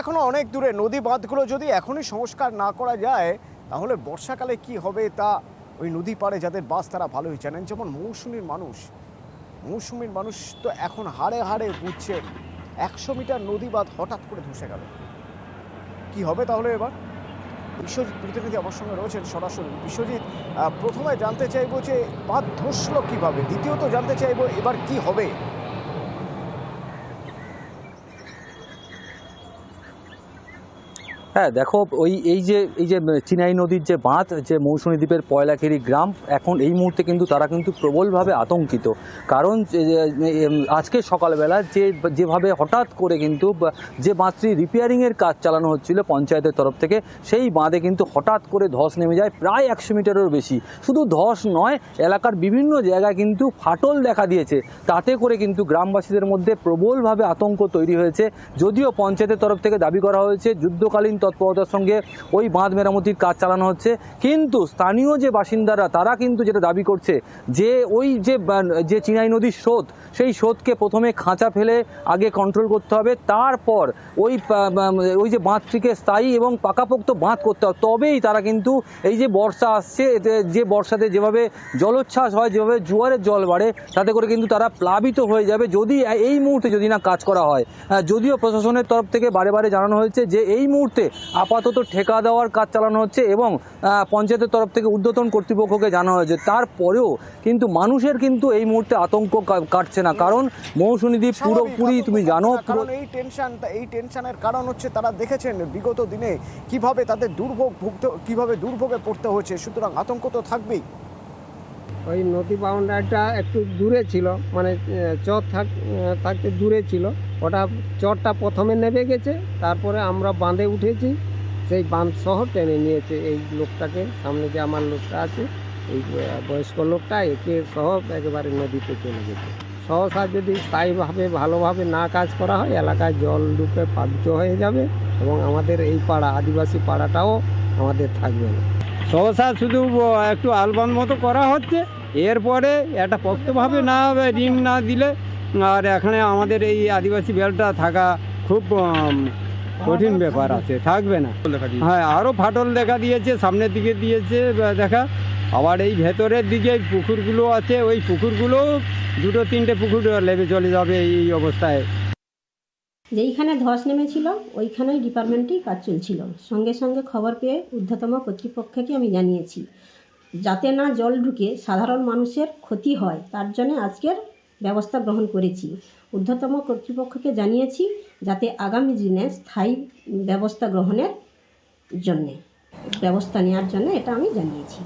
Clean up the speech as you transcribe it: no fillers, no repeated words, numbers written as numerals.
এখনো অনেক দূরে। নদী বাঁধগুলো যদি এখনই সংস্কার না করা যায় তাহলে বর্ষাকালে কি হবে তা ওই নদী পাড়ে যাদের বাস তারা ভালোই জানেন। যেমন মৌসুমীর মানুষ তো এখন হাড়ে হাড়ে বুঝছেন 100 মিটার নদী বাঁধ হঠাৎ করে ধসে গেল, কি হবে তাহলে এবার। বিশ্বজিৎ প্রতিনিধি আমার সঙ্গে রয়েছেন সরাসরি। বিশ্বজিৎ, প্রথমে জানতে চাইবো যে বাঁধ ধসলো কিভাবে, দ্বিতীয়ত জানতে চাইবো এবার কি হবে। হ্যাঁ দেখো, এই যে চিনাই নদীর যে বাঁধ, যে মৌসুমী দ্বীপের পয়লাখেরি গ্রাম, এখন এই মুহূর্তে কিন্তু তারা কিন্তু প্রবলভাবে আতঙ্কিত। কারণ আজকে সকালবেলা যেভাবে হঠাৎ করে কিন্তু যে বাঁধটি রিপেয়ারিংয়ের কাজ চালানো হচ্ছিল পঞ্চায়েতের তরফ থেকে, সেই বাঁধে কিন্তু হঠাৎ করে ধস নেমে যায় প্রায় 100 মিটারেরও বেশি। শুধু ধস নয়, এলাকার বিভিন্ন জায়গায় কিন্তু ফাটল দেখা দিয়েছে। তাতে করে কিন্তু গ্রামবাসীদের মধ্যে প্রবলভাবে আতঙ্ক তৈরি হয়েছে। যদিও পঞ্চায়েতের তরফ থেকে দাবি করা হয়েছে যুদ্ধকালীন তৎপরতার সঙ্গে ওই বাঁধ মেরামতির কাজ চালানো হচ্ছে, কিন্তু স্থানীয় যে বাসিন্দারা তারা কিন্তু যেটা দাবি করছে যে ওই যে চিনাই নদীর স্রোত, সেই স্রোতকে প্রথমে খাঁচা ফেলে আগে কন্ট্রোল করতে হবে, তারপর ওই যে বাঁধটিকে স্থায়ী এবং পাকাপোক্ত বাঁধ করতে হবে। তবেই তারা কিন্তু এই যে বর্ষা আসছে, যে বর্ষাতে যেভাবে জলোচ্ছ্বাস হয়, যেভাবে জোয়ারের জল বাড়ে, তাতে করে কিন্তু তারা প্লাবিত হয়ে যাবে যদি এই মুহূর্তে যদি না কাজ করা হয়। যদিও প্রশাসনের তরফ থেকে বারে বারে জানানো হয়েছে যে এই মুহূর্তে আপাতত ঠেকা দেওয়ার কাজ চালানো হচ্ছে এবং পঞ্চায়েতের তরফ থেকে ঊর্ধ্বতন কর্তৃপক্ষকে জানানো হয়েছে। তারপরেও কিন্তু মানুষের কিন্তু এই মুহূর্তে আতঙ্ক কাটছে না, কারণ মৌসুমী দ্বীপ পুরোপুরি তুমি জানো। কারণ এই টেনশনের কারণ হচ্ছে তারা দেখেছেন বিগত দিনে কিভাবে তাদের দুর্ভোগে পড়তে হয়েছে, সুতরাং আতঙ্ক তো থাকবেই। ওই নদী বাউন্ডারিটা একটু দূরে ছিল, মানে চর থাকতে দূরে ছিল। ওটা চরটা প্রথমে নেমে গেছে, তারপরে আমরা বাঁধে উঠেছি, সেই বাঁধ সহ টেনে নিয়েছে এই লোকটাকে। সামনে যে আমার লোকটা আছে, এই বয়স্ক লোকটা, একে সহ একেবারে নদীতে চলে গেছে। সহসা যদি স্থায়ীভাবে ভালোভাবে না কাজ করা হয়, এলাকায় জল ঢুকে প্লাবিত হয়ে যাবে এবং আমাদের এই পাড়া, আদিবাসী পাড়াটাও আমাদের থাকবে না। সহসা শুধু একটু আলবাম মতো করা হচ্ছে, এরপরে একটা পোক্তভাবে না রিং না দিলে আর এখানে আমাদের এই আদিবাসী বেলটা থাকা খুব কঠিন ব্যাপার আছে, থাকবে না। হ্যাঁ, আরও ফাটল দেখা দিয়েছে, সামনের দিকে দিয়েছে দেখা। আবার এই ভেতরের দিকে পুকুরগুলো আছে, ওই পুকুরগুলো 2-3টে পুকুর লেবে চলে যাবে এই অবস্থায়। যেইখানে ধস নেমেছিল ওইখানেই ডিপার্টমেন্টেই কাজ চলছিল। সঙ্গে সঙ্গে খবর পেয়ে ঊর্ধ্বতম কর্তৃপক্ষকে আমি জানিয়েছি, যাতে না জল ঢুকে সাধারণ মানুষের ক্ষতি হয়, তার জন্য আজকের ব্যবস্থা গ্রহণ করেছি। ঊর্ধ্বতম কর্তৃপক্ষকে জানিয়েছি যাতে আগামী দিনে স্থায়ী ব্যবস্থা নেওয়ার জন্য এটা আমি জানিয়েছি।